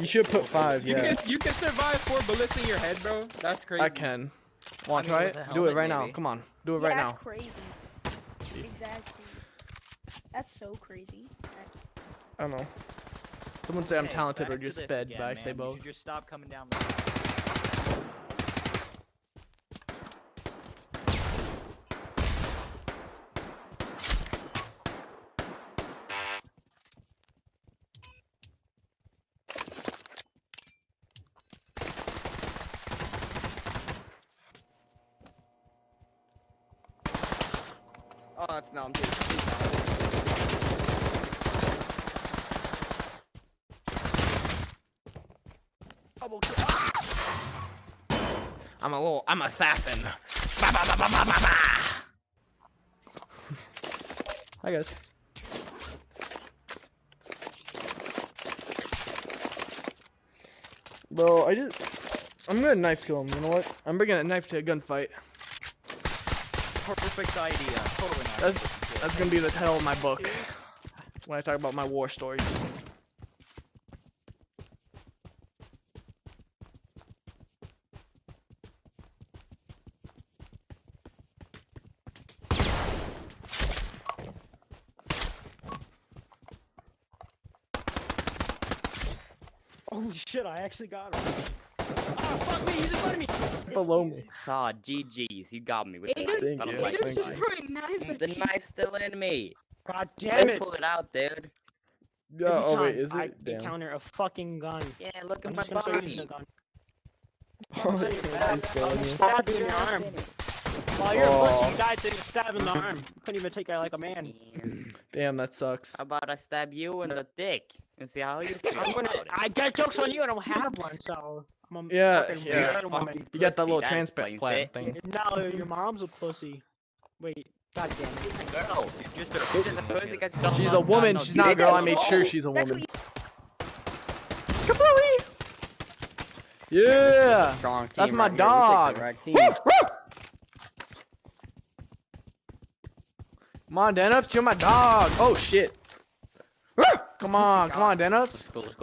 should put 5. Yeah. You can survive 4 bullets in your head, bro. That's crazy. I can. Want to try it? Do it right now. Come on. Do it right now. That's crazy. Exactly. That's so crazy. I don't know. Someone say I'm talented or just sped, but I say both. You should just stop coming down. Oh, that's now I'm doing. I'm assassin. Hi guys. Bro, I'm gonna knife kill him, you know what? I'm bringing a knife to a gunfight. Perfect idea. Totally not. That's gonna be the title of my book. When I talk about my war stories. Oh shit, I actually got him. Ah, fuck me, he's in front of me! Below me. Ah, GG's, you got me with the Hey, knife. Thank I don't you. like Dude's the just knife. throwing knives at The you. knife's still in me. God damn it! Pull it out, dude. Yeah, Every oh wait, time is I it? Damn. encounter a fucking gun. Yeah, look at I'm my just gonna start using body. the gun. Oh, he's I'll killing you. stab you in your arm. While you're a Oh. pussy, you died to a stab in the arm. Couldn't even take it like a man. Damn, that sucks. How about I stab you in the dick and see how you feel about it? I get jokes on you, I don't have one, so I'm a Yeah, fucking yeah. weird woman. You got that little Pussy, that transplant explains it. thing. No, your mom's a pussy. Wait, god damn it. Girl, you're just a pussy 'cause you don't She's love a woman, God, she's no, not a you girl. I don't. made sure she's a That's woman. what Kablooey! Yeah! Strong team That's my right here. We dog. picked the right team. Woo, woo! Come on, Denups, you're my dog. Oh shit. Woo! Come on, Denups. Let's go, let's go.